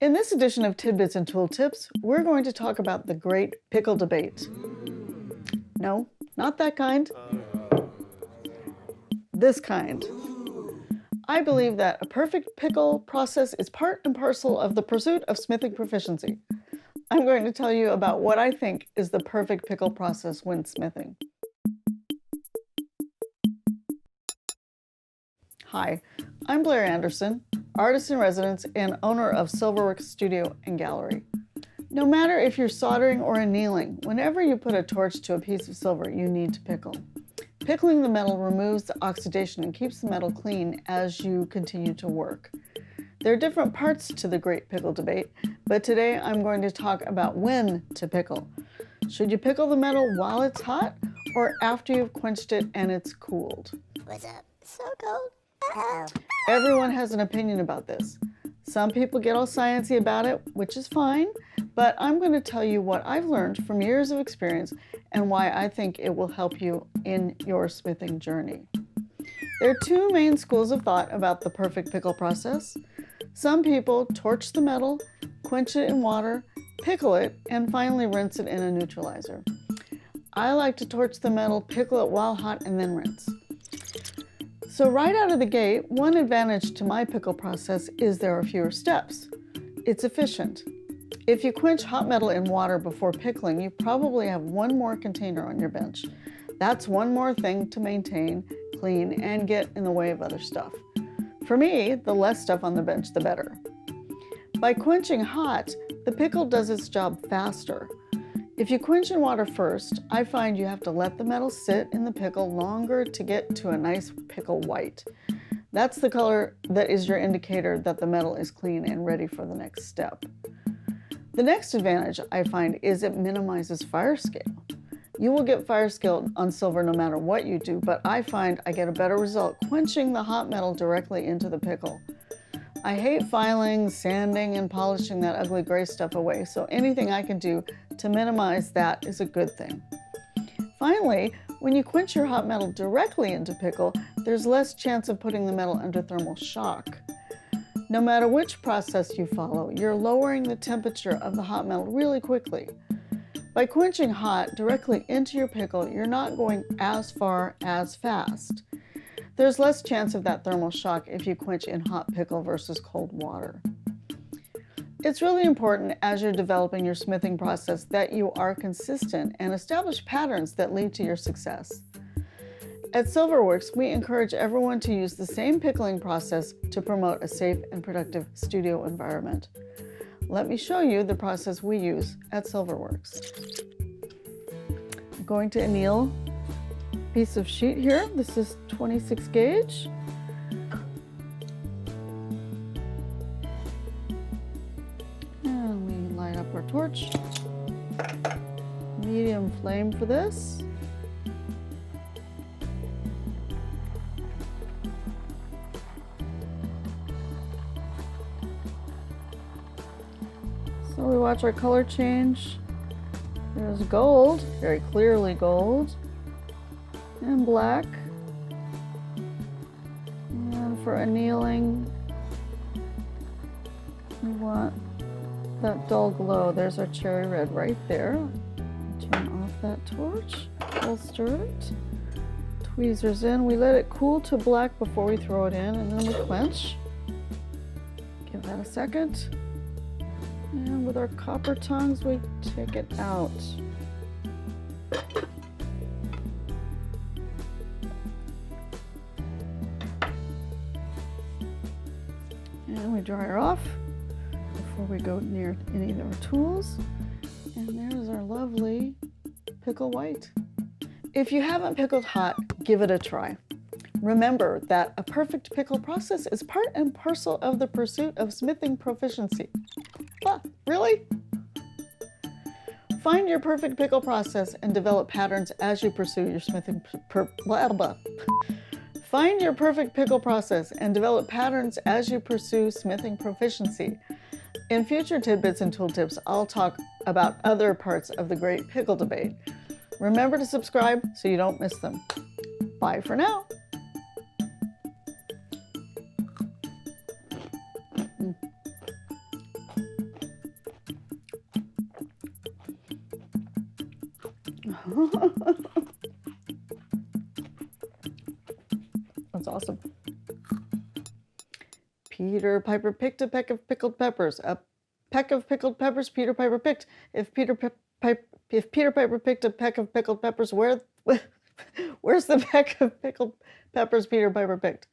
In this edition of Tidbits and Tooltips, we're going to talk about the Great Pickle Debate. No, not that kind. This kind. I believe that a perfect pickle process is part and parcel of the pursuit of smithing proficiency. I'm going to tell you about what I think is the perfect pickle process when smithing. Hi, I'm Blair Anderson, artist in residence and owner of SilverWorks Studio and Gallery. No matter if you're soldering or annealing, whenever you put a torch to a piece of silver, you need to pickle. Pickling the metal removes the oxidation and keeps the metal clean as you continue to work. There are different parts to the Great Pickle Debate, but today I'm going to talk about when to pickle. Should you pickle the metal while it's hot or after you've quenched it and it's cooled? What's up? So cold. Everyone has an opinion about this. Some people get all sciencey about it, which is fine, but I'm going to tell you what I've learned from years of experience and why I think it will help you in your smithing journey. There are two main schools of thought about the perfect pickle process. Some people torch the metal, quench it in water, pickle it, and finally rinse it in a neutralizer. I like to torch the metal, pickle it while hot, and then rinse. So right out of the gate, one advantage to my pickle process is there are fewer steps. It's efficient. If you quench hot metal in water before pickling, you probably have one more container on your bench. That's one more thing to maintain, clean, and get in the way of other stuff. For me, the less stuff on the bench, the better. By quenching hot, the pickle does its job faster. If you quench in water first, I find you have to let the metal sit in the pickle longer to get to a nice pickle white. That's the color that is your indicator that the metal is clean and ready for the next step. The next advantage I find is it minimizes fire scale. You will get fire scale on silver no matter what you do, but I find I get a better result quenching the hot metal directly into the pickle. I hate filing, sanding, and polishing that ugly gray stuff away, so anything I can do to minimize that is a good thing. Finally, when you quench your hot metal directly into pickle, there's less chance of putting the metal under thermal shock. No matter which process you follow, you're lowering the temperature of the hot metal really quickly. By quenching hot directly into your pickle, you're not going as far as fast. There's less chance of that thermal shock if you quench in hot pickle versus cold water. It's really important as you're developing your smithing process that you are consistent and establish patterns that lead to your success. At SilverWorks, we encourage everyone to use the same pickling process to promote a safe and productive studio environment. Let me show you the process we use at SilverWorks. I'm going to anneal a piece of sheet here. This is 26 gauge. And we light up our torch. Medium flame for this. So we watch our color change. There's gold, very clearly gold, and black. And for annealing, we want that dull glow. There's our cherry red right there. Turn off that torch, holster it, tweezers in. We let it cool to black before we throw it in, and then we quench. Give that a second. And with our copper tongs, we take it out. And we dry her off before we go near any of our tools. And there's our lovely pickle white. If you haven't pickled hot, give it a try. Remember that a perfect pickle process is part and parcel of the pursuit of smithing proficiency. Really? Find your perfect pickle process and develop patterns as you pursue your smithing Find your perfect pickle process and develop patterns as you pursue smithing proficiency. In future tidbits and tooltips, I'll talk about other parts of the Great Pickle Debate. Remember to subscribe so you don't miss them. Bye for now. That's awesome. Peter Piper picked a peck of pickled peppers. A peck of pickled peppers Peter Piper picked. If Peter Piper picked a peck of pickled peppers, where's the peck of pickled peppers Peter Piper picked?